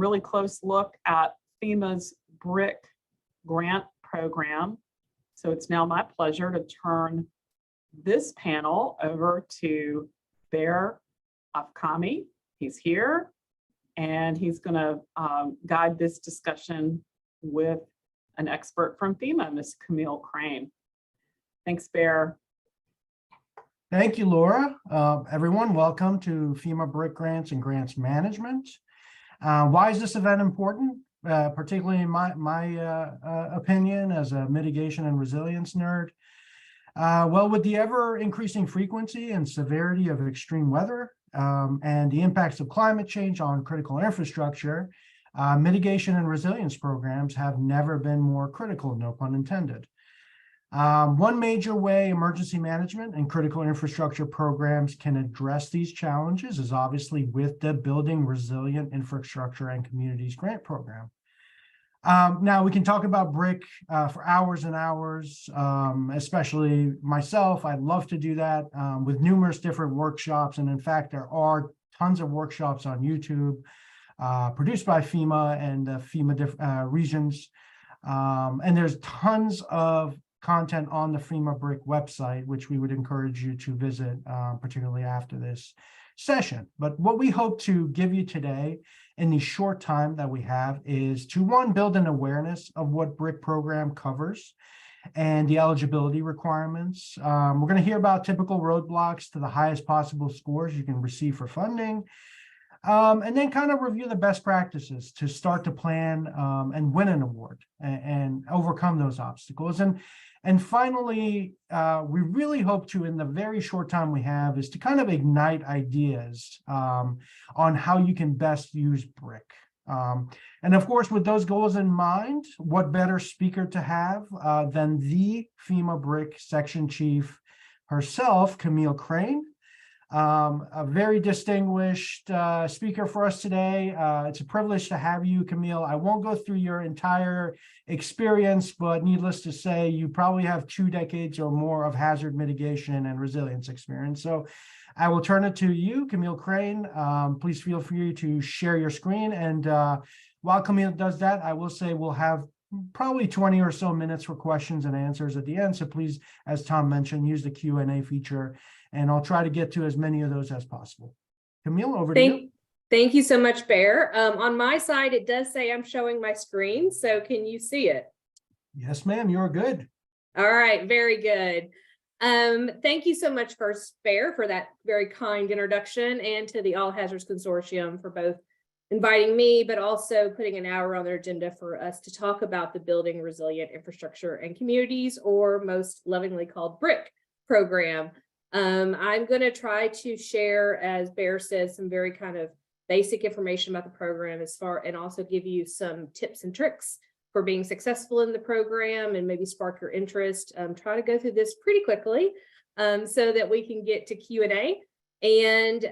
really close look at FEMA's BRIC grant program. So it's now my pleasure to turn this panel over to Bear Afkhami. He's here, and he's going to guide this discussion with an expert from FEMA, Ms. Camille Crane. Thanks, Bear. Thank you, Laura. Everyone, welcome to FEMA BRIC Grants and Grants Management. Why is this event important? Particularly in my opinion as a mitigation and resilience nerd. Well, with the ever increasing frequency and severity of extreme weather and the impacts of climate change on critical infrastructure, mitigation and resilience programs have never been more critical, no pun intended. One major way emergency management and critical infrastructure programs can address these challenges is obviously with the Building Resilient Infrastructure and Communities Grant Program. Now, we can talk about BRIC for hours and hours, especially myself. I'd love to do that with numerous different workshops. And in fact, there are tons of workshops on YouTube produced by FEMA and the FEMA regions. And there's tons of content on the FEMA BRIC website, which we would encourage you to visit, particularly after this session. But what we hope to give you today in the short time that we have is to, one, build an awareness of what BRIC program covers and the eligibility requirements. We're going to hear about typical roadblocks to the highest possible scores you can receive for funding. And then kind of review the best practices to start to plan and win an award and overcome those obstacles. And finally, we really hope to, in the very short time we have, is to kind of ignite ideas on how you can best use BRIC. And of course, with those goals in mind, what better speaker to have than the FEMA BRIC section chief herself, Camille Crane. A very distinguished speaker for us today. It's a privilege to have you, Camille. I won't go through your entire experience, but needless to say, you probably have 2 decades or more of hazard mitigation and resilience experience. So I will turn it to you, Camille Crane. Please feel free to share your screen. And while Camille does that, I will say we'll have probably 20 or so minutes for questions and answers at the end. So please, as Tom mentioned, use the Q&A feature, and I'll try to get to as many of those as possible. Camille, over to you. Thank you so much, Bear. On my side, it does say I'm showing my screen. So can you see it? Yes, ma'am, you're good. All right, very good. Thank you so much, first, Bear, for that very kind introduction, and to the All Hazards Consortium for both inviting me, but also putting an hour on their agenda for us to talk about the Building Resilient Infrastructure and Communities, or most lovingly called BRIC program. I'm going to try to share, as Bear says, some very kind of basic information about the program and also give you some tips and tricks for being successful in the program and maybe spark your interest. Try to go through this pretty quickly so that we can get to Q&A. And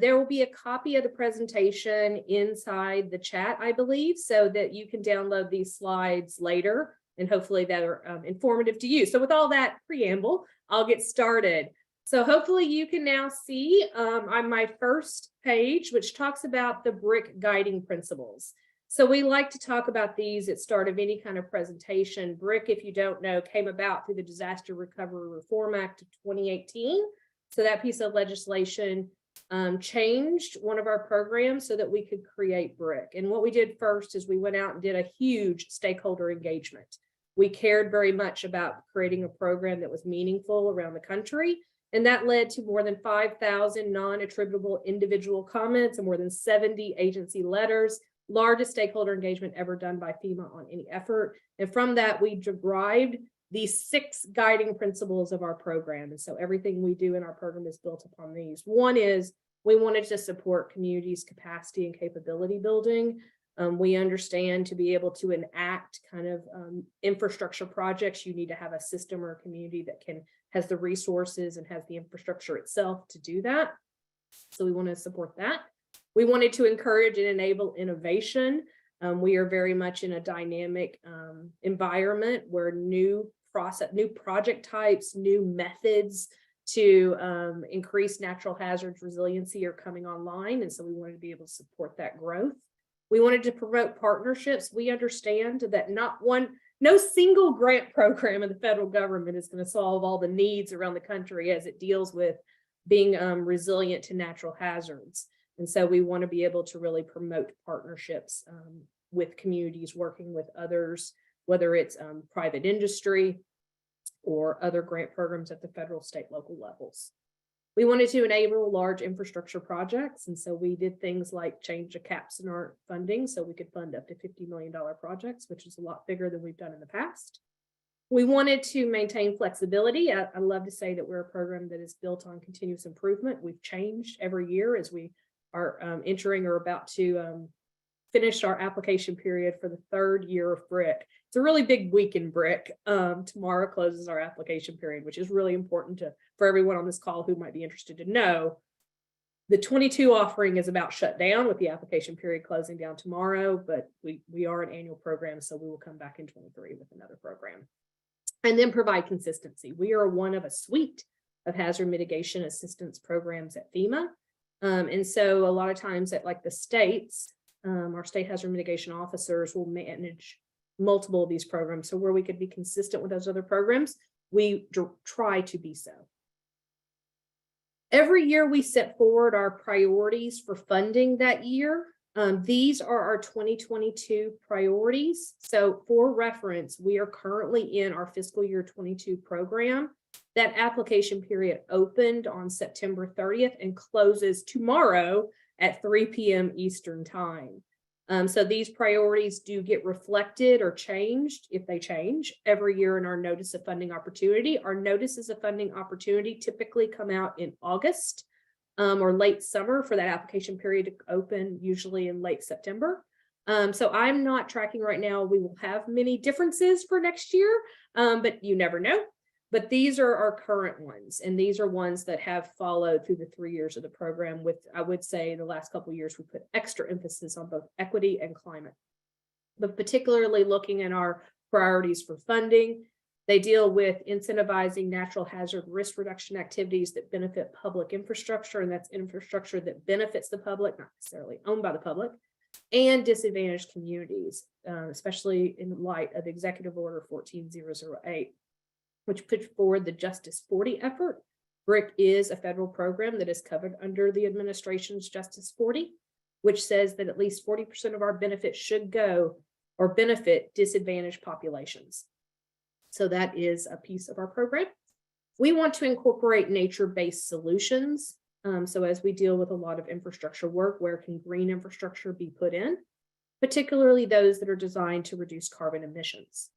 there will be a copy of the presentation inside the chat, I believe, so that you can download these slides later, and hopefully that are informative to you. So with all that preamble, I'll get started. So hopefully you can now see on my first page, which talks about the BRIC guiding principles. So we like to talk about these at start of any kind of presentation. BRIC, if you don't know, came about through the Disaster Recovery Reform Act of 2018. So that piece of legislation changed one of our programs so that we could create BRIC. And what we did first is we went out and did a huge stakeholder engagement. We cared very much about creating a program that was meaningful around the country. And that led to more than 5,000 non-attributable individual comments and more than 70 agency letters, largest stakeholder engagement ever done by FEMA on any effort. And from that, we derived these 6 guiding principles of our program. And so everything we do in our program is built upon these. One is we wanted to support communities' capacity and capability building. We understand to be able to enact kind of infrastructure projects, you need to have a system or a community that has the resources and has the infrastructure itself to do that. So we want to support that. We wanted to encourage and enable innovation. We are very much in a dynamic environment where new project types, new methods to increase natural hazards resiliency are coming online. And so we wanted to be able to support that growth. We wanted to promote partnerships. We understand that no single grant program in the federal government is going to solve all the needs around the country as it deals with being resilient to natural hazards. And so we want to be able to really promote partnerships with communities, working with others, whether it's private industry or other grant programs at the federal, state, local levels. We wanted to enable large infrastructure projects. And so we did things like change the caps in our funding so we could fund up to $50 million projects, which is a lot bigger than we've done in the past. We wanted to maintain flexibility. I love to say that we're a program that is built on continuous improvement. We've changed every year as we are entering or about to finish our application period for the 3rd year of BRIC. It's a really big week in BRIC. Tomorrow closes our application period, which is really important for everyone on this call who might be interested to know. The 22 offering is about shut down with the application period closing down tomorrow, but we are an annual program, so we will come back in 23 with another program. And then provide consistency. We are one of a suite of hazard mitigation assistance programs at FEMA. And so a lot of times at like the states, our state hazard mitigation officers will manage multiple of these programs. So where we could be consistent with those other programs, we try to be so. Every year we set forward our priorities for funding that year. These are our 2022 priorities. So for reference, we are currently in our fiscal year 22 program. That application period opened on September 30th and closes tomorrow at 3 p.m. Eastern time. So these priorities do get reflected or changed if they change every year in our notice of funding opportunity. Our notices of funding opportunity typically come out in August or late summer for that application period to open, usually in late September. So I'm not tracking right now. We will have many differences for next year, but you never know. But these are our current ones, and these are ones that have followed through the 3 years of the program with, I would say, the last couple of years, we put extra emphasis on both equity and climate. But particularly looking at our priorities for funding, they deal with incentivizing natural hazard risk reduction activities that benefit public infrastructure, and that's infrastructure that benefits the public, not necessarily owned by the public, and disadvantaged communities, especially in light of Executive Order 14008. Which put forward the Justice 40 effort. BRIC is a federal program that is covered under the administration's Justice 40, which says that at least 40% of our benefits should go or benefit disadvantaged populations. So that is a piece of our program. We want to incorporate nature-based solutions. So as we deal with a lot of infrastructure work, where can green infrastructure be put in, particularly those that are designed to reduce carbon emissions.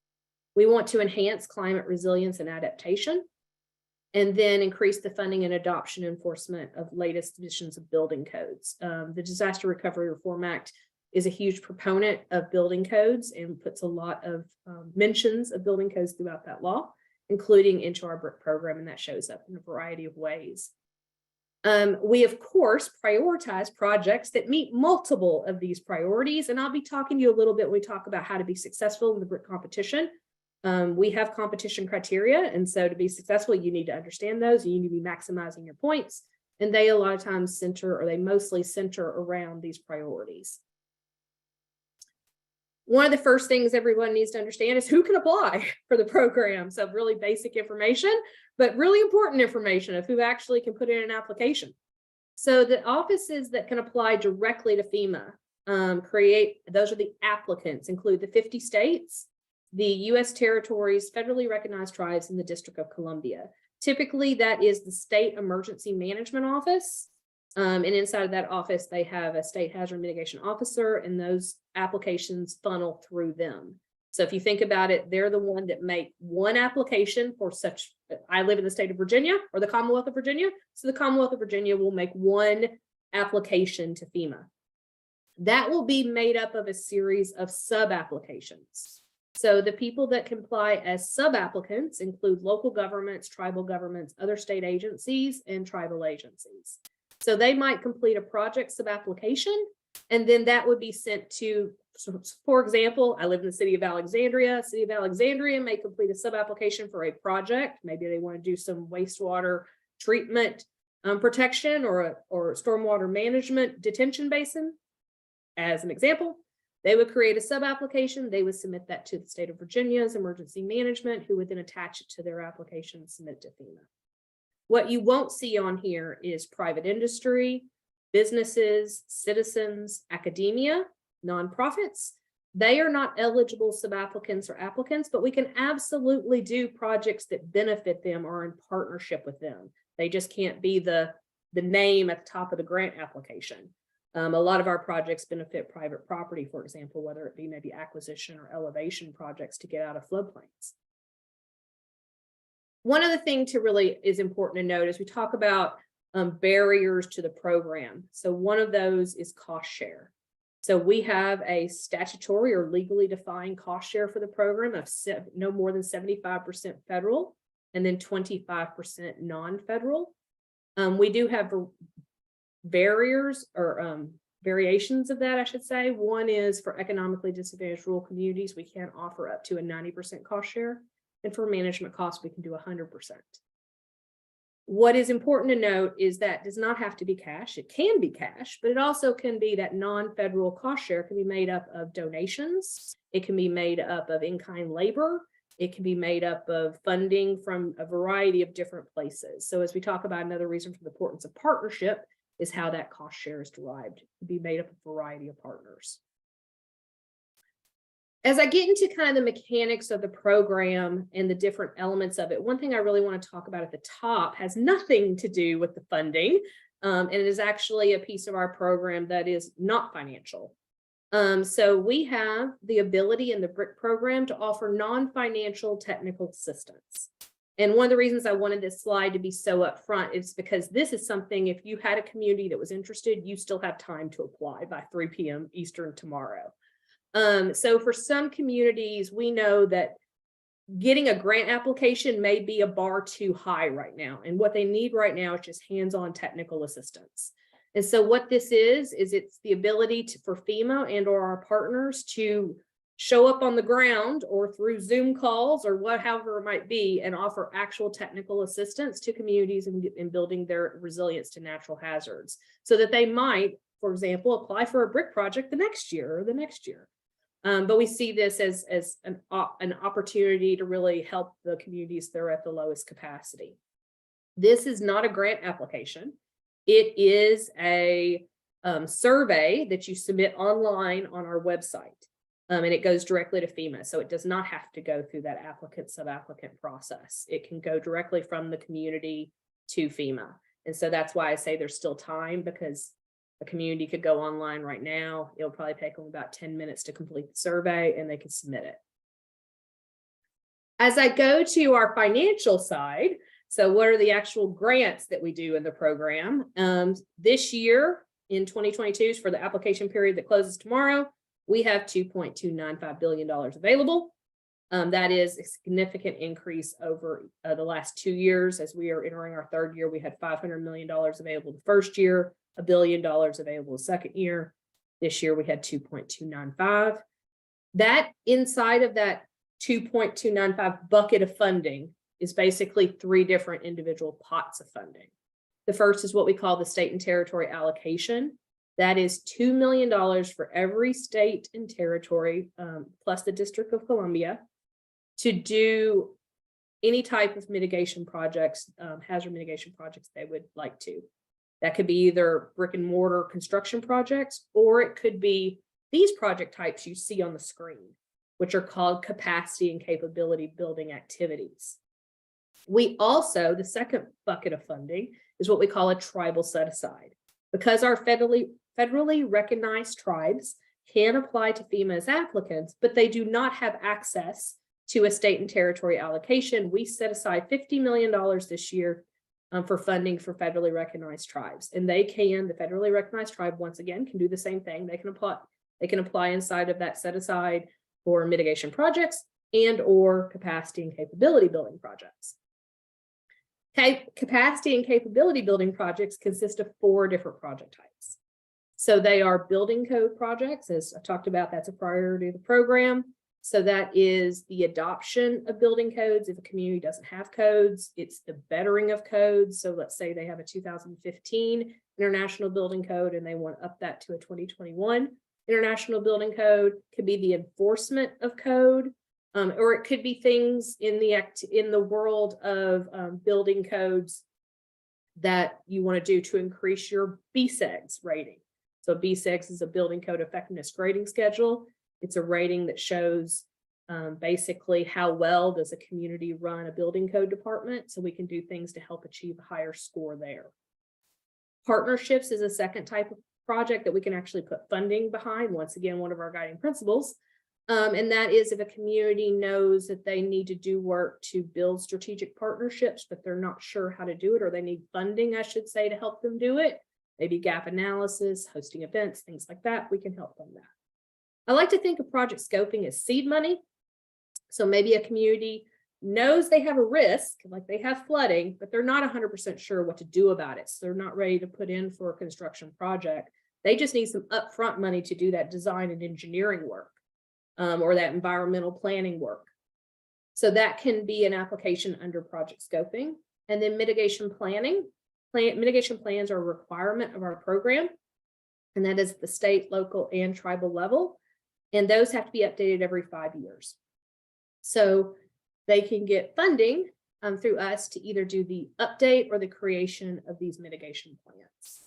We want to enhance climate resilience and adaptation, and then increase the funding and adoption enforcement of latest editions of building codes. The Disaster Recovery Reform Act is a huge proponent of building codes and puts a lot of mentions of building codes throughout that law, including into our BRIC program, and that shows up in a variety of ways. We, of course, prioritize projects that meet multiple of these priorities, and I'll be talking to you a little bit when we talk about how to be successful in the BRIC competition. We have competition criteria, and so to be successful, you need to understand those. You need to be maximizing your points, and they a lot of times they mostly center around these priorities. One of the first things everyone needs to understand is who can apply for the program. So really basic information, but really important information of who actually can put in an application. So the offices that can apply directly to FEMA those are the applicants, include the 50 states, the U.S. territories, federally recognized tribes, and the District of Columbia. Typically, that is the State Emergency Management Office. And inside of that office, they have a state hazard mitigation officer, and those applications funnel through them. So if you think about it, they're the one that make one application for such. I live in the state of Virginia or the Commonwealth of Virginia. So the Commonwealth of Virginia will make one application to FEMA. That will be made up of a series of sub-applications. So the people that can apply as sub-applicants include local governments, tribal governments, other state agencies, and tribal agencies. So they might complete a project sub-application, and then that would be sent to, for example, I live in the city of Alexandria. City of Alexandria may complete a sub-application for a project. Maybe they want to do some wastewater treatment protection or stormwater management detention basin, as an example. They would create a sub-application. They would submit that to the state of Virginia's emergency management, who would then attach it to their application and submit it to FEMA. What you won't see on here is private industry, businesses, citizens, academia, nonprofits. They are not eligible sub-applicants or applicants, but we can absolutely do projects that benefit them or in partnership with them. They just can't be the name at the top of the grant application. A lot of our projects benefit private property, for example, whether it be maybe acquisition or elevation projects to get out of floodplains. One other thing to really is important to note is we talk about barriers to the program. So one of those is cost share. So we have a statutory or legally defined cost share for the program of no more than 75% federal and then 25% non-federal. We do have barriers or variations of that, I should say. One is for economically disadvantaged rural communities, we can offer up to a 90% cost share. And for management costs, we can do 100%. What is important to note is that does not have to be cash. It can be cash, but it also can be that non-federal cost share can be made up of donations. It can be made up of in-kind labor. It can be made up of funding from a variety of different places. So as we talk about, another reason for the importance of partnership is how that cost share is derived. It can be made up of a variety of partners. As I get into kind of the mechanics of the program and the different elements of it, one thing I really want to talk about at the top has nothing to do with the funding, and it is actually a piece of our program that is not financial. So we have the ability in the BRIC program to offer non-financial technical assistance. And one of the reasons I wanted this slide to be so upfront is because this is something, if you had a community that was interested, you still have time to apply by 3 p.m. Eastern tomorrow. So for some communities, we know that getting a grant application may be a bar too high right now. And what they need right now is just hands-on technical assistance. And so what this is it's the ability for FEMA and or our partners to show up on the ground or through Zoom calls or however it might be and offer actual technical assistance to communities in building their resilience to natural hazards so that they might, for example, apply for a BRIC project the next year or the next year. But we see this as an opportunity to really help the communities that are at the lowest capacity. This is not a grant application. It is a survey that you submit online on our website, and it goes directly to FEMA. So it does not have to go through that applicant sub-applicant process. It can go directly from the community to FEMA. And so that's why I say there's still time, because a community could go online right now. It'll probably take them about 10 minutes to complete the survey and they can submit it. As I go to our financial side, so what are the actual grants that we do in the program? This year in 2022, for the application period that closes tomorrow, we have $2.295 billion available. That is a significant increase over the last 2 years. As we are entering our third year, we had $500 million available the first year, $1 billion available the second year. This year we had 2.295. That inside of that 2.295 bucket of funding is basically 3 different individual pots of funding. The first is what we call the state and territory allocation. That is $2 million for every state and territory, plus the District of Columbia, to do any type of mitigation projects, hazard mitigation projects they would like to. That could be either brick and mortar construction projects, or it could be these project types you see on the screen, which are called capacity and capability building activities. We also, the second bucket of funding is what we call a tribal set aside. Because our federally recognized tribes can apply to FEMA as applicants, but they do not have access to a state and territory allocation, we set aside $50 million this year for funding for federally recognized tribes. And the federally recognized tribe, once again, can do the same thing. They can apply inside of that set aside for mitigation projects and or capacity and capability building projects. Capacity and capability building projects consist of 4 different project types. So they are building code projects. As I talked about, that's a priority of the program. So that is the adoption of building codes. If a community doesn't have codes, it's the bettering of codes. So let's say they have a 2015 International Building Code and they want to up that to a 2021. international building code, could be the enforcement of code, or it could be things in the world of building codes that you want to do to increase your BSEGS rating. So BSEGS is a building code effectiveness grading schedule. It's a rating that shows basically how well does a community run a building code department, so we can do things to help achieve a higher score there. Partnerships is a second type of project that we can actually put funding behind. Once again, one of our guiding principles. And that is if a community knows that they need to do work to build strategic partnerships, but they're not sure how to do it, or they need funding, I should say, to help them do it. Maybe gap analysis, hosting events, things like that. We can help them that. I like to think of project scoping as seed money. So maybe a community knows they have a risk, like they have flooding, but they're not 100% sure what to do about it. So they're not ready to put in for a construction project. They just need some upfront money to do that design and engineering work, or that environmental planning work. So that can be an application under project scoping. And then mitigation planning. Mitigation plans are a requirement of our program, and that is at the state, local, and tribal level. And those have to be updated every 5 years. So they can get funding through us to either do the update or the creation of these mitigation plans.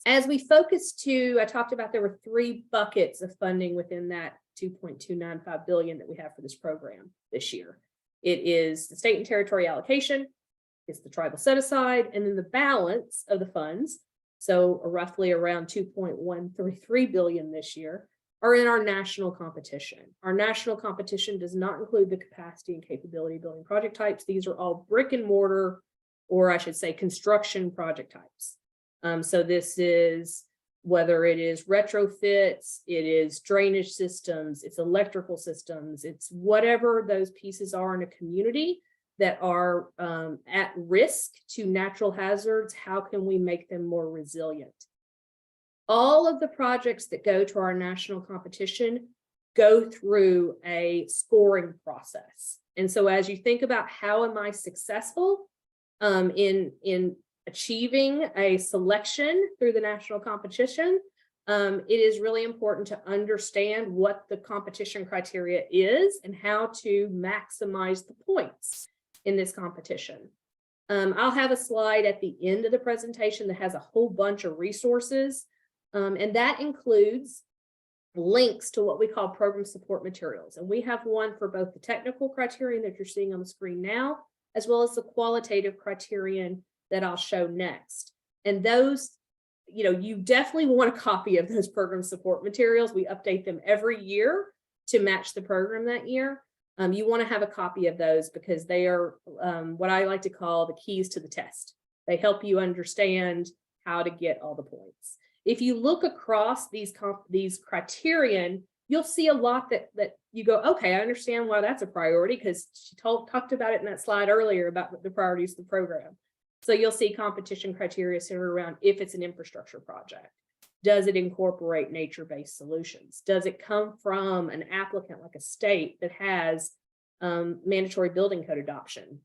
As we focus to, I talked about there were 3 buckets of funding within that $2.295 billion that we have for this program this year. It is the state and territory allocation, it's the tribal set aside, and then the balance of the funds, so roughly around $2.133 billion this year, are in our national competition. Our national competition does not include the capacity and capability building project types. These are all brick and mortar, or I should say construction project types. So this is whether it is retrofits, it is drainage systems, it's electrical systems, it's whatever those pieces are in a community that are at risk to natural hazards. How can we make them more resilient? All of the projects that go to our national competition go through a scoring process. And so as you think about how am I successful in achieving a selection through the national competition, it is really important to understand what the competition criteria is and how to maximize the points in this competition. I'll have a slide at the end of the presentation that has a whole bunch of resources, and that includes links to what we call program support materials. And we have one for both the technical criterion that you're seeing on the screen now, as well as the qualitative criterion that I'll show next. And those, you definitely want a copy of those program support materials. We update them every year to match the program that year. You want to have a copy of those because they are what I like to call the keys to the test. They help you understand how to get all the points. If you look across these criterion, you'll see a lot that you go, okay, I understand why that's a priority, because she talked about it in that slide earlier about the priorities of the program. So you'll see competition criteria centered around if it's an infrastructure project. Does it incorporate nature-based solutions? Does it come from an applicant like a state that has mandatory building code adoption?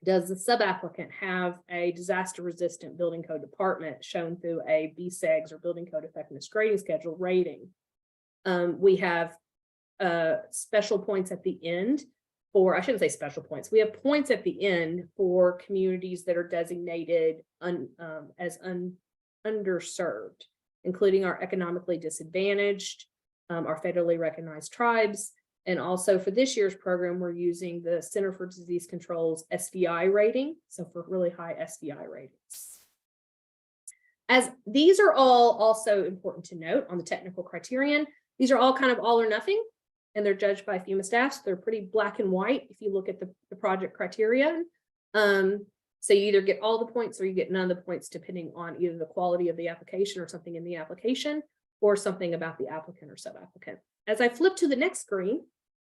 Does the sub-applicant have a disaster-resistant building code department shown through a BSEGS or building code effectiveness grading schedule rating? We have special points at the end for, I shouldn't say special points. We have points at the end for communities that are designated as underserved, including our economically disadvantaged, our federally recognized tribes. And also for this year's program, we're using the Center for Disease Control's SVI rating. So for really high SVI ratings. As these are all also important to note on the technical criterion, these are all kind of all or nothing, and they're judged by FEMA staff. So they're pretty black and white if you look at the project criterion. So you either get all the points or you get none of the points, depending on either the quality of the application or something in the application or something about the applicant or sub-applicant. As I flip to the next screen,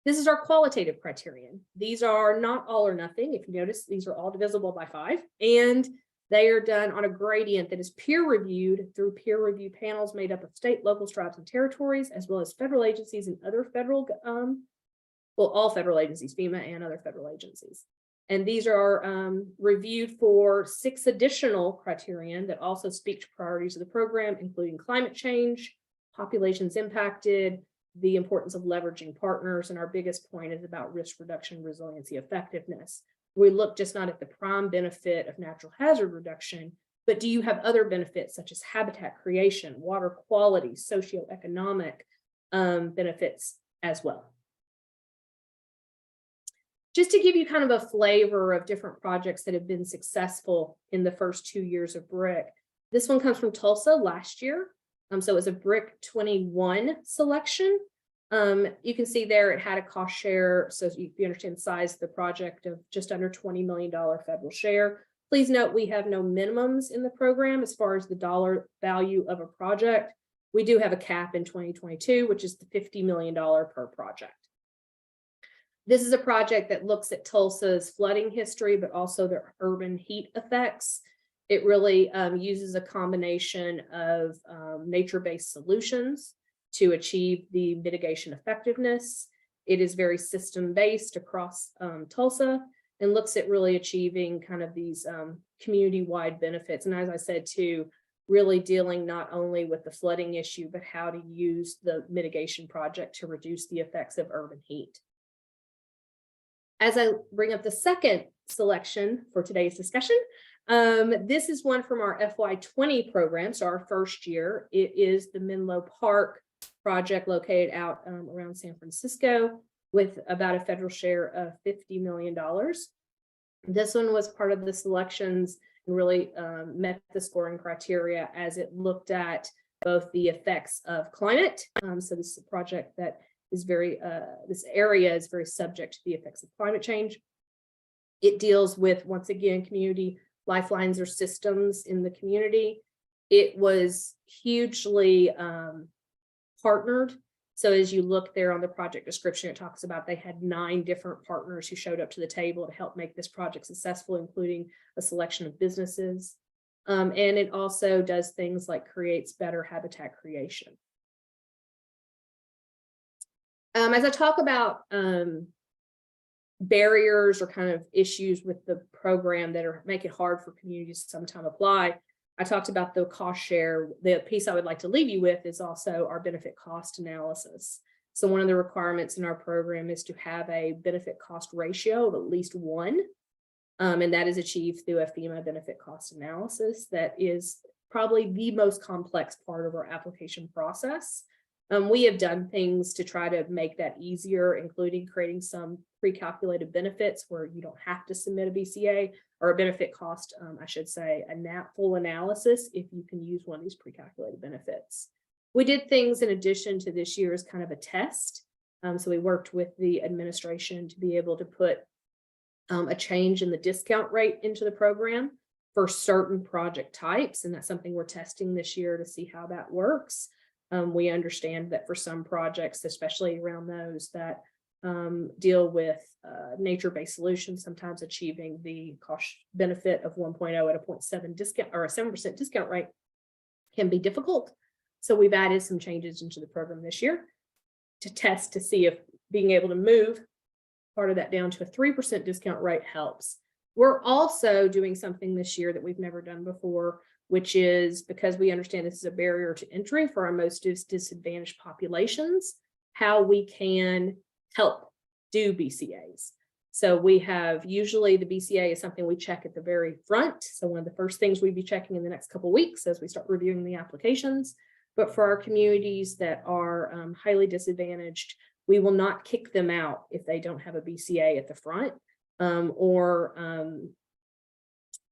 this is our qualitative criterion. These are not all or nothing. If you notice, these are all divisible by 5, and they are done on a gradient that is peer reviewed through peer review panels made up of state, local, tribes, and territories, as well as federal agencies and other federal, all federal agencies, FEMA and other federal agencies. And these are reviewed for 6 additional criterion that also speak to priorities of the program, including climate change, populations impacted, the importance of leveraging partners, and our biggest point is about risk reduction, resiliency, effectiveness. We look just not at the prime benefit of natural hazard reduction, but do you have other benefits such as habitat creation, water quality, socioeconomic benefits as well. Just to give you kind of a flavor of different projects that have been successful in the first 2 years of BRIC. This one comes from Tulsa last year. So it was a BRIC 21 selection. You can see there it had a cost share. So you understand the size of the project of just under $20 million federal share. Please note we have no minimums in the program as far as the dollar value of a project. We do have a cap in 2022, which is the $50 million per project. This is a project that looks at Tulsa's flooding history, but also the urban heat effects. It really uses a combination of nature-based solutions to achieve the mitigation effectiveness. It is very system-based across Tulsa and looks at really achieving kind of these community-wide benefits. And as I said, too, really dealing not only with the flooding issue, but how to use the mitigation project to reduce the effects of urban heat. As I bring up the second selection for today's discussion, this is one from our FY20 program, so our first year. It is the Menlo Park project located out around San Francisco with about a federal share of $50 million. This one was part of the selections and really met the scoring criteria as it looked at both the effects of climate. So this is a project that is very, this area is very subject to the effects of climate change. It deals with, once again, community lifelines or systems in the community. It was hugely partnered. So as you look there on the project description, it talks about they had 9 different partners who showed up to the table to help make this project successful, including a selection of businesses. And it also does things like creates better habitat creation. As I talk about barriers or kind of issues with the program that make it hard for communities to sometimes apply, I talked about the cost share. The piece I would like to leave you with is also our benefit cost analysis. So one of the requirements in our program is to have a benefit cost ratio of at least 1. And that is achieved through a FEMA benefit cost analysis. That is probably the most complex part of our application process. We have done things to try to make that easier, including creating some pre-calculated benefits where you don't have to submit a BCA or a benefit cost, I should say, a full analysis if you can use one of these pre-calculated benefits. We did things in addition to this year as kind of a test. So we worked with the administration to be able to put a change in the discount rate into the program for certain project types. And that's something we're testing this year to see how that works. We understand that for some projects, especially around those that deal with nature-based solutions, sometimes achieving the cost benefit of 1.0 at a 0.7 discount or a 7% discount rate can be difficult. So we've added some changes into the program this year to test to see if being able to move part of that down to a 3% discount rate helps. We're also doing something this year that we've never done before, which is because we understand this is a barrier to entry for our most disadvantaged populations, how we can help do BCAs. So we have usually the BCA is something we check at the very front. So one of the first things we'd be checking in the next couple of weeks as we start reviewing the applications. But for our communities that are highly disadvantaged, we will not kick them out if they don't have a BCA at the front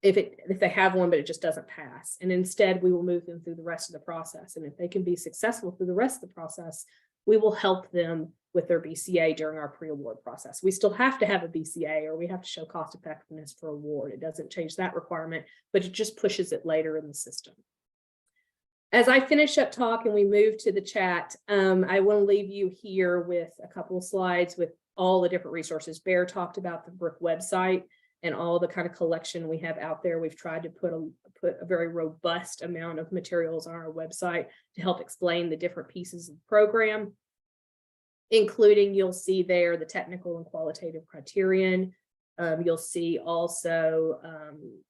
if they have one, but it just doesn't pass. And instead, we will move them through the rest of the process. And if they can be successful through the rest of the process, we will help them with their BCA during our pre-award process. We still have to have a BCA or we have to show cost effectiveness for award. It doesn't change that requirement, but it just pushes it later in the system. As I finish up talk and we move to the chat, I want to leave you here with a couple of slides with all the different resources. Bear talked about the BRIC website and all the kind of collection we have out there. We've tried to put a very robust amount of materials on our website to help explain the different pieces of the program, including you'll see there the technical and qualitative criterion. You'll see also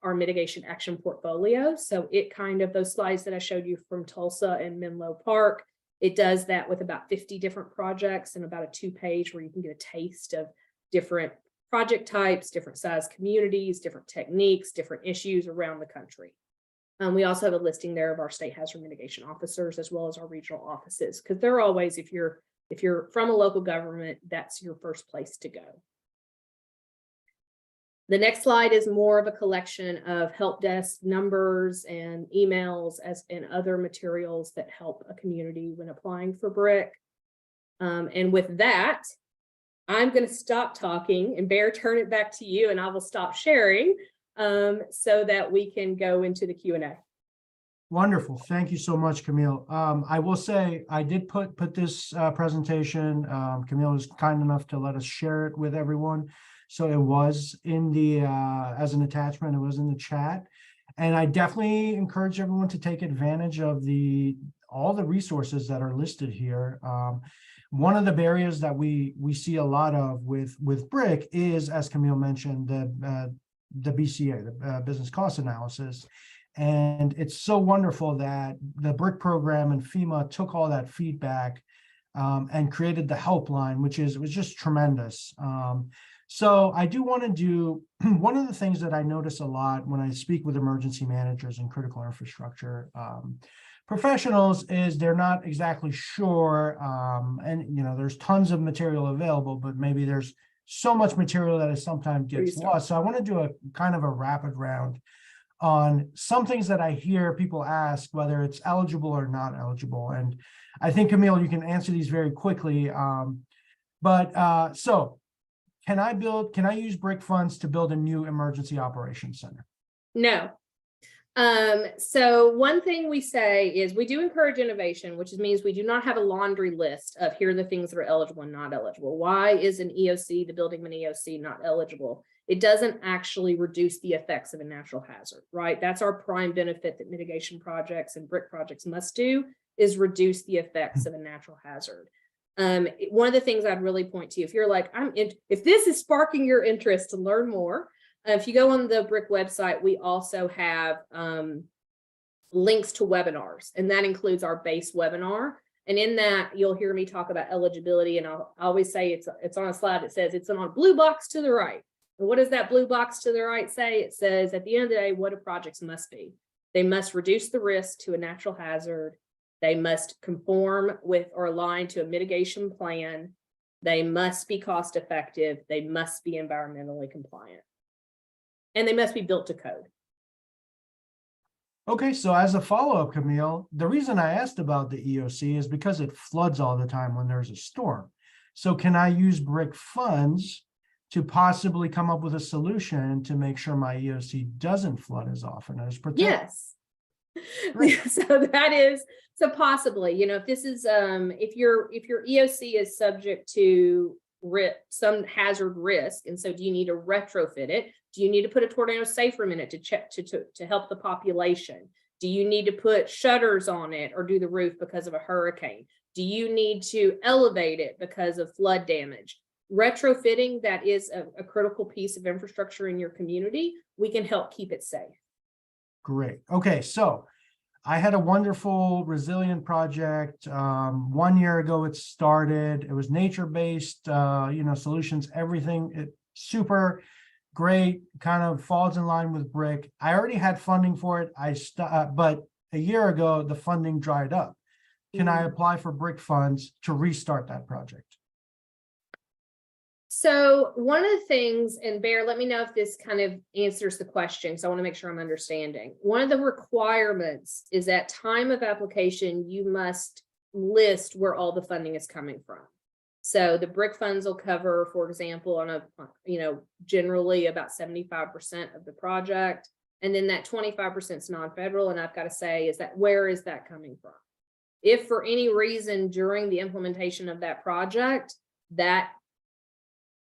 our mitigation action portfolio. So it kind of, those slides that I showed you from Tulsa and Menlo Park, it does that with about 50 different projects and about a 2-page where you can get a taste of different project types, different size communities, different techniques, different issues around the country. We also have a listing there of our state hazard mitigation officers as well as our regional offices, because they're always, if you're from a local government, that's your first place to go. The next slide is more of a collection of help desk numbers and emails and other materials that help a community when applying for BRIC. And with that, I'm going to stop talking and Bear, turn it back to you, and I will stop sharing so that we can go into the Q&A. Wonderful. Thank you so much, Camille. I will say I did put this presentation. Camille was kind enough to let us share it with everyone. So it was in the as an attachment, it was in the chat. And I definitely encourage everyone to take advantage of all the resources that are listed here. One of the barriers that we see a lot of with BRIC is, as Camille mentioned, the BCA, the business cost analysis. And it's so wonderful that the BRIC program and FEMA took all that feedback and created the helpline, which was just tremendous. So I do want to do one of the things that I notice a lot when I speak with emergency managers and critical infrastructure professionals is they're not exactly sure. And, there's tons of material available, but maybe there's so much material that it sometimes gets lost. So I want to do a kind of a rapid round on some things that I hear people ask, whether it's eligible or not eligible. And I think, Camille, you can answer these very quickly. So can I use BRIC funds to build a new emergency operations center? No. So one thing we say is we do encourage innovation, which means we do not have a laundry list of here are the things that are eligible and not eligible. Why is an EOC, the building of an EOC, not eligible? It doesn't actually reduce the effects of a natural hazard, right? That's our prime benefit that mitigation projects and BRIC projects must do, is reduce the effects of a natural hazard. One of the things I'd really point to, if you're like, if this is sparking your interest to learn more, if you go on the BRIC website, we also have links to webinars, and that includes our base webinar. And in that, you'll hear me talk about eligibility. And I'll always say it's on a slide that says it's on a blue box to the right. And what does that blue box to the right say? It says at the end of the day, what do projects must be? They must reduce the risk to a natural hazard. They must conform with or align to a mitigation plan. They must be cost effective. They must be environmentally compliant. And they must be built to code. Okay, so as a follow-up, Camille, the reason I asked about the EOC is because it floods all the time when there's a storm. So can I use BRIC funds to possibly come up with a solution to make sure my EOC doesn't flood as often as protected? Yes. So possibly, if this is if your EOC is subject to some hazard risk, and so do you need to retrofit it? Do you need to put a tornado safe room in it to help the population? Do you need to put shutters on it or do the roof because of a hurricane? Do you need to elevate it because of flood damage? Retrofitting, that is a critical piece of infrastructure in your community. We can help keep it safe. Great. Okay, so I had a wonderful resilient project. 1 year ago, it started. It was nature-based, solutions, everything. Super great, kind of falls in line with BRIC. I already had funding for it. But a year ago, the funding dried up. Can I apply for BRIC funds to restart that project? So one of the things, and Bear, let me know if this kind of answers the question, so I want to make sure I'm understanding. One of the requirements is at time of application, you must list where all the funding is coming from. So the BRIC funds will cover, for example, on generally about 75% of the project. And then that 25% is non-federal. And I've got to say, where is that coming from? If for any reason during the implementation of that project, that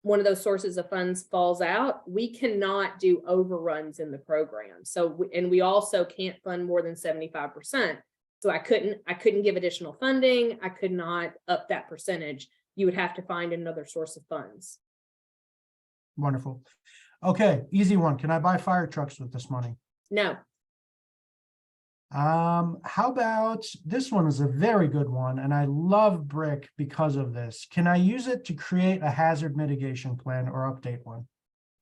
one of those sources of funds falls out, we cannot do overruns in the program. So, and we also can't fund more than 75%. So I couldn't give additional funding. I could not up that percentage. You would have to find another source of funds. Wonderful. Okay, easy one. Can I buy fire trucks with this money? No. How about this one is a very good one, and I love BRIC because of this. Can I use it to create a hazard mitigation plan or update one?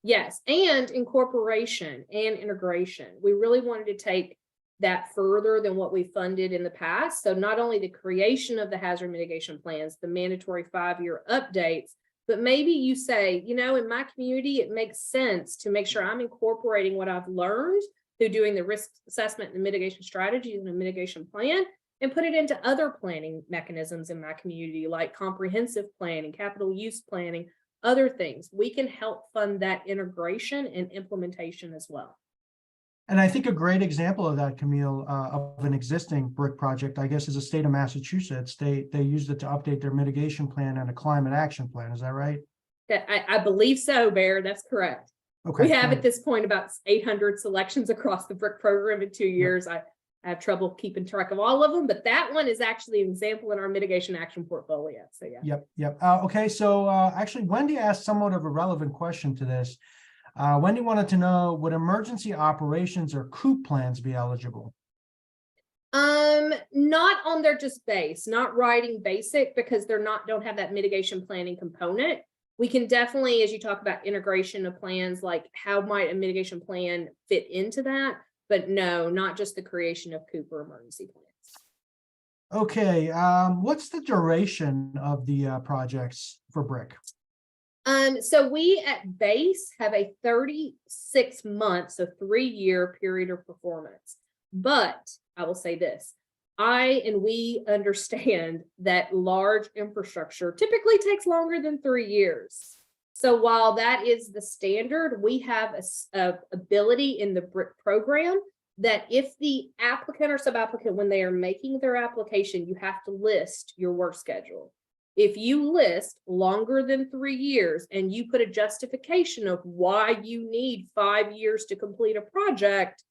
Yes, and incorporation and integration. We really wanted to take that further than what we funded in the past. So not only the creation of the hazard mitigation plans, the mandatory 5-year updates, but maybe you say, you know, in my community, it makes sense to make sure I'm incorporating what I've learned through doing the risk assessment and mitigation strategies and a mitigation plan, and put it into other planning mechanisms in my community, like comprehensive planning, capital use planning, other things. We can help fund that integration and implementation as well. And I think a great example of that, Camille, of an existing BRIC project, I guess, is the state of Massachusetts. They used it to update their mitigation plan and a climate action plan. Is that right? I believe so, Bear. That's correct. Okay. We have at this point about 800 selections across the BRIC program in 2 years. I have trouble keeping track of all of them, but that one is actually an example in our mitigation action portfolio. So yeah. Yep. Okay. So actually, Wendy asked somewhat of a relevant question to this. Wendy wanted to know, would emergency operations or COOP plans be eligible? Not on their just base, not writing basic, because don't have that mitigation planning component. We can definitely, as you talk about integration of plans, like how might a mitigation plan fit into that? But no, not just the creation of COOP or emergency plans. Okay. What's the duration of the projects for BRIC? So we at base have a 36 months, so 3-year period of performance. But I will say this, we understand that large infrastructure typically takes longer than 3 years. So while that is the standard, we have a ability in the BRIC program that if the applicant or subapplicant, when they are making their application, you have to list your work schedule. If you list longer than 3 years and you put a justification of why you need 5 years to complete a project,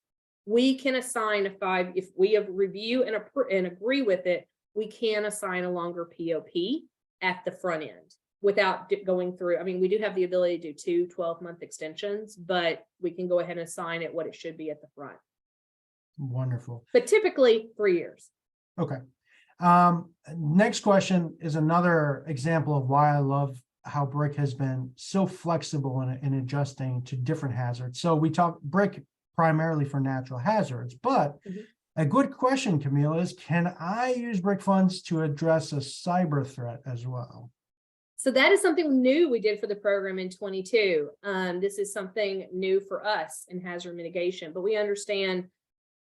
we can assign if we have review and agree with it, we can assign a longer POP at the front end without going through. I mean, we do have the ability to do 2 12-month extensions, but we can go ahead and assign it what it should be at the front. Wonderful. But typically 3 years. Okay. Next question is another example of why I love how BRIC has been so flexible in adjusting to different hazards. So we talk BRIC primarily for natural hazards, but a good question, Camille, is can I use BRIC funds to address a cyber threat as well? So that is something new we did for the program in 22. This is something new for us in hazard mitigation, but we understand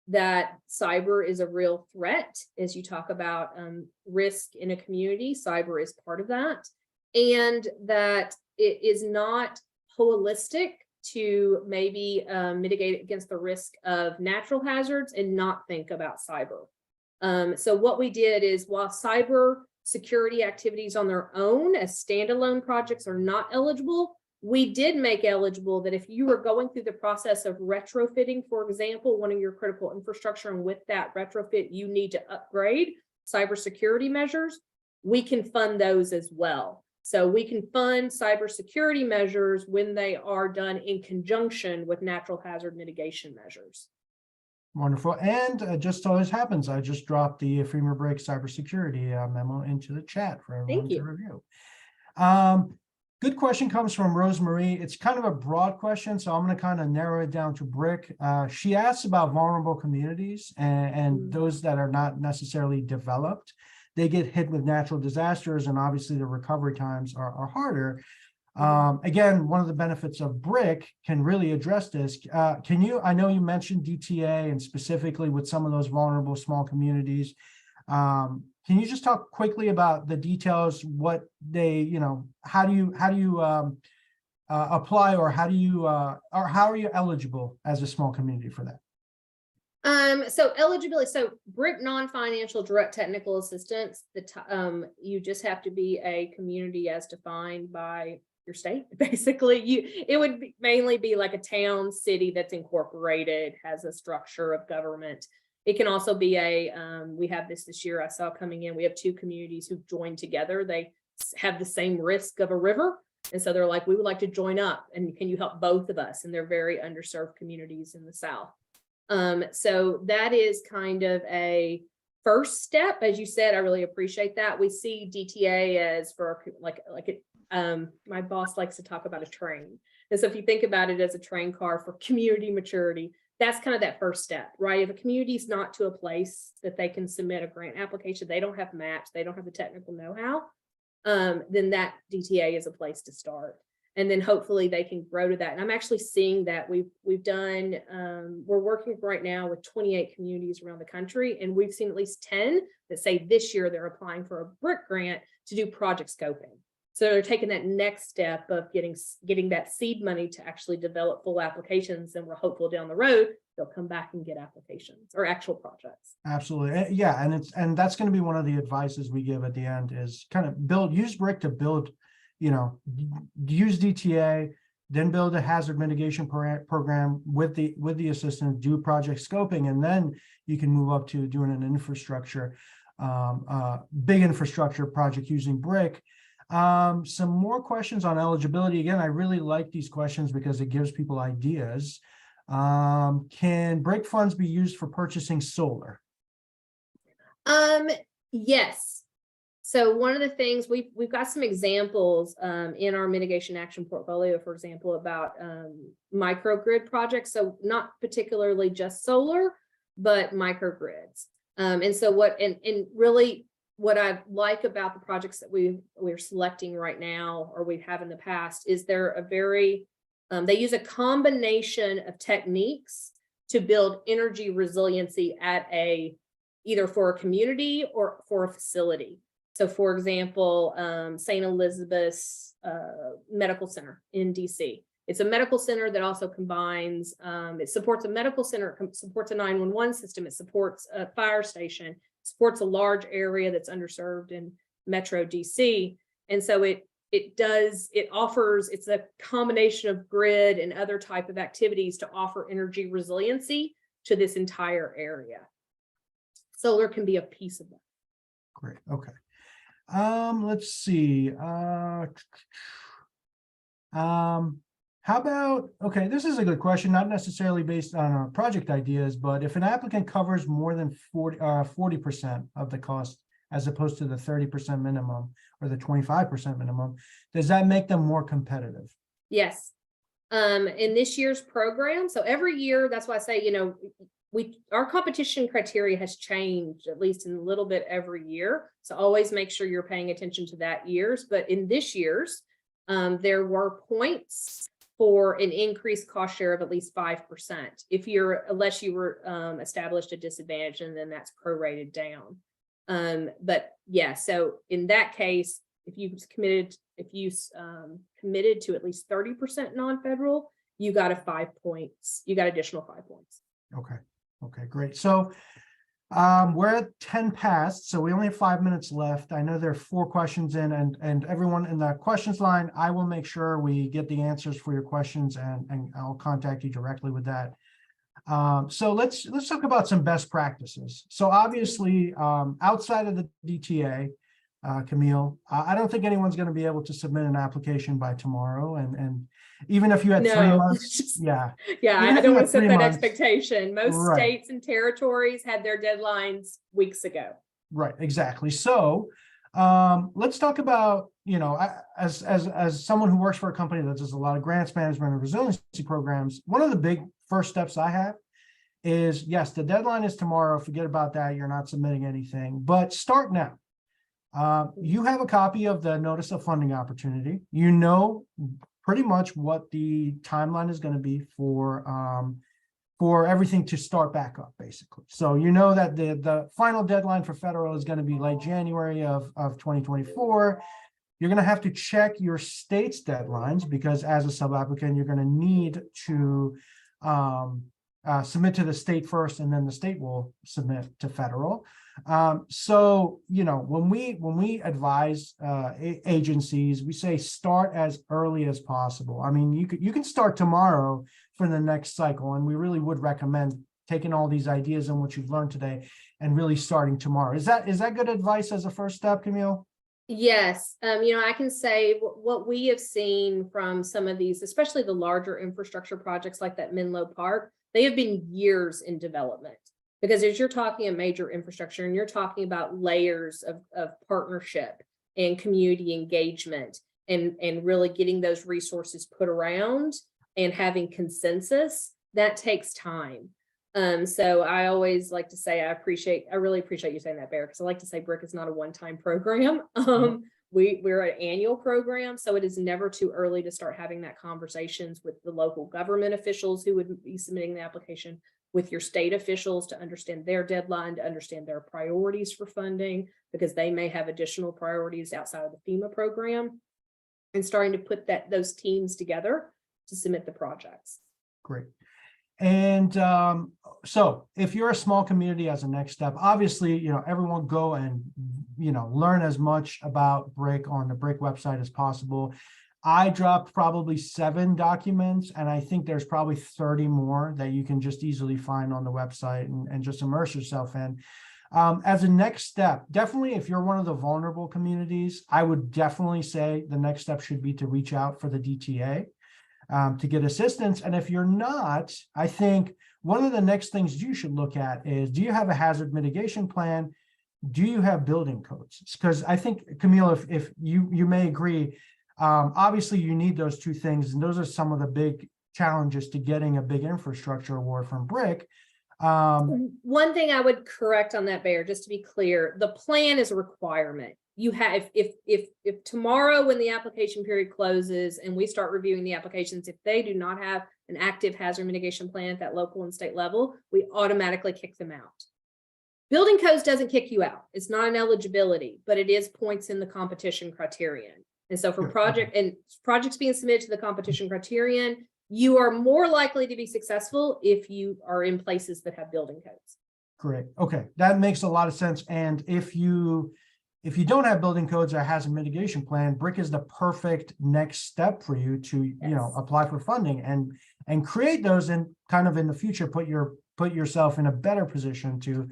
that cyber is a real threat. As you talk about risk in a community, cyber is part of that, and that it is not holistic to maybe mitigate against the risk of natural hazards and not think about cyber. So what we did is, while cyber security activities on their own as standalone projects are not eligible, we did make eligible that if you were going through the process of retrofitting, for example, one of your critical infrastructure, and with that retrofit, you need to upgrade cybersecurity measures, we can fund those as well. So we can fund cybersecurity measures when they are done in conjunction with natural hazard mitigation measures. Wonderful. And just always happens, I just dropped the FEMA BRIC cybersecurity memo into the chat for everyone to review. Good question comes from Rosemary. It's kind of a broad question, so I'm going to kind of narrow it down to BRIC. She asks about vulnerable communities and those that are not necessarily developed. They get hit with natural disasters, and obviously the recovery times are harder. Again, one of the benefits of BRIC can really address this. I know you mentioned DTA and specifically with some of those vulnerable small communities. Can you just talk quickly about the details, what they, how do you apply, or how are you eligible as a small community for that? So eligibility, so BRIC non-financial direct technical assistance, you just have to be a community as defined by your state. Basically, it would mainly be like a town, city that's incorporated, has a structure of government. It can also be we have this year I saw coming in, we have 2 communities who've joined together. They have the same risk of a river. And so they're like, we would like to join up, and can you help both of us? And they're very underserved communities in the South. So that is kind of a first step. As you said, I really appreciate that. We see DTA as for my boss likes to talk about a train. And so if you think about it as a train car for community maturity, that's kind of that first step, right? If a community is not to a place that they can submit a grant application, they don't have maps, they don't have the technical know-how, then that DTA is a place to start. And then hopefully they can grow to that. And I'm actually seeing that we've done, we're working right now with 28 communities around the country, and we've seen at least 10 that say this year they're applying for a BRIC grant to do project scoping. So they're taking that next step of getting that seed money to actually develop full applications. And we're hopeful down the road, they'll come back and get applications or actual projects. Absolutely. Yeah. And that's going to be one of the advices we give at the end is kind of use BRIC to build, use DTA, then build a hazard mitigation program with the assistant, do project scoping, and then you can move up to doing an infrastructure, big infrastructure project using BRIC. Some more questions on eligibility. Again, I really like these questions because it gives people ideas. Can BRIC funds be used for purchasing solar? Yes. So one of the things we've got some examples in our mitigation action portfolio, for example, about microgrid projects. So not particularly just solar, but microgrids. And so really what I like about the projects that we're selecting right now, or we have in the past, is they're they use a combination of techniques to build energy resiliency at either for a community or for a facility. So for example, St. Elizabeth's Medical Center in DC. It's a medical center that also combines, it supports a medical center, it supports a 911 system, it supports a fire station, supports a large area that's underserved in Metro DC. And so it's a combination of grid and other type of activities to offer energy resiliency to this entire area. Solar can be a piece of that. Great. Okay. Let's see. How about, okay, this is a good question, not necessarily based on project ideas, but if an applicant covers more than 40% of the cost, as opposed to the 30% minimum or the 25% minimum, does that make them more competitive? Yes. In this year's program, so every year, that's why I say, our competition criteria has changed at least in a little bit every year. So always make sure you're paying attention to that year's. But in this year's, there were points for an increased cost share of at least 5%. Unless you were established a disadvantage, and then that's prorated down. But yeah, so in that case, if you committed to at least 30% non-federal, you got additional 5 points. Okay, great. So we're at 10 past, so we only have 5 minutes left. I know there are 4 questions in, and everyone in the questions line, I will make sure we get the answers for your questions, and I'll contact you directly with that. So let's talk about some best practices. So obviously, outside of the DTA, Camille, I don't think anyone's going to be able to submit an application by tomorrow, and even if you had 3 months, yeah, I don't want to set that expectation. Most states and territories had their deadlines weeks ago. Right, exactly. So let's talk about, as someone who works for a company that does a lot of grants management and resiliency programs, one of the big first steps I have is, yes, the deadline is tomorrow. Forget about that. You're not submitting anything, but start now. You have a copy of the notice of funding opportunity. You know pretty much what the timeline is going to be for everything to start back up, basically. So you know that the final deadline for federal is going to be late January of 2024. You're going to have to check your state's deadlines, because as a sub-applicant, you're going to need to submit to the state first, and then the state will submit to federal. So, when we advise agencies, we say start as early as possible. I mean, you can start tomorrow for the next cycle, and we really would recommend taking all these ideas and what you've learned today and really starting tomorrow. Is that good advice as a first step, Camille? Yes, I can say what we have seen from some of these, especially the larger infrastructure projects like that Menlo Park, they have been years in development. Because as you're talking a major infrastructure and you're talking about layers of partnership and community engagement and really getting those resources put around and having consensus, that takes time. So I always like to say, I really appreciate you saying that, Bear, because I like to say BRIC is not a one-time program. We're an annual program, so it is never too early to start having that conversations with the local government officials who would be submitting the application, with your state officials to understand their deadline, to understand their priorities for funding, because they may have additional priorities outside of the FEMA program, and starting to put those teams together to submit the projects. Great. And so if you're a small community, as a next step, obviously, everyone go and, learn as much about BRIC on the BRIC website as possible. I dropped probably 7 documents, and I think there's probably 30 more that you can just easily find on the website and just immerse yourself in. As a next step, definitely if you're one of the vulnerable communities, I would definitely say the next step should be to reach out for the DTA. To get assistance. And if you're not, I think one of the next things you should look at is, do you have a hazard mitigation plan? Do you have building codes? Because I think, Camille, if you may agree, obviously you need those 2 things, and those are some of the big challenges to getting a big infrastructure award from BRIC. One thing I would correct on that, Bear, just to be clear, the plan is a requirement. You have, if tomorrow when the application period closes and we start reviewing the applications, if they do not have an active hazard mitigation plan at that local and state level, we automatically kick them out. Building codes doesn't kick you out. It's not an eligibility, but it is points in the competition criterion. And so for projects being submitted to the competition criterion, you are more likely to be successful if you are in places that have building codes. Great. Okay, that makes a lot of sense. And if you don't have building codes or hazard mitigation plan, BRIC is the perfect next step for you to, apply for funding and create those, and kind of in the future put yourself in a better position to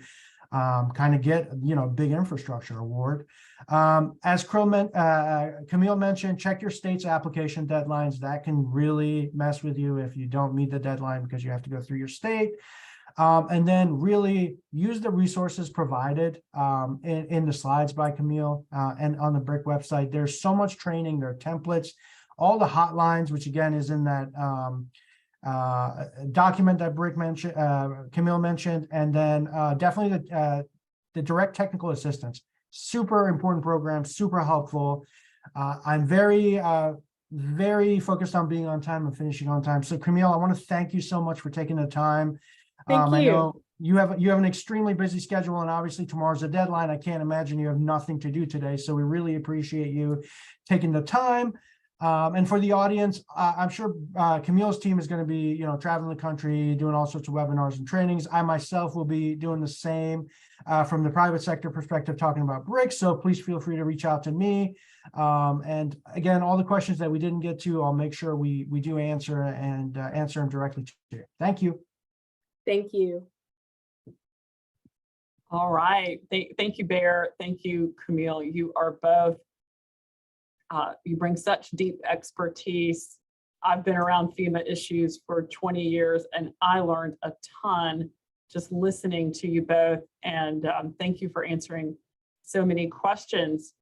kind of get, big infrastructure award. As Camille mentioned, check your state's application deadlines. That can really mess with you if you don't meet the deadline, because you have to go through your state. And then really use the resources provided in the slides by Camille and on the BRIC website. There's so much training, there are templates, all the hotlines, which again is in that document that BRIC mentioned, Camille mentioned, and then definitely the direct technical assistance. Super important program, super helpful. I'm very focused on being on time and finishing on time. So Camille, I want to thank you so much for taking the time. Thank you. I know you have an extremely busy schedule, and obviously tomorrow's a deadline. I can't imagine you have nothing to do today. So we really appreciate you taking the time. And for the audience, I'm sure Camille's team is going to be, traveling the country, doing all sorts of webinars and trainings. I myself will be doing the same from the private sector perspective, talking about BRIC. So please feel free to reach out to me. And again, all the questions that we didn't get to, I'll make sure we do answer and answer them directly to you. Thank you. Thank you. All right. Thank you, Bear. Thank you, Camille. You are both, you bring such deep expertise. I've been around FEMA issues for 20 years, and I learned a ton just listening to you both. And thank you for answering so many questions.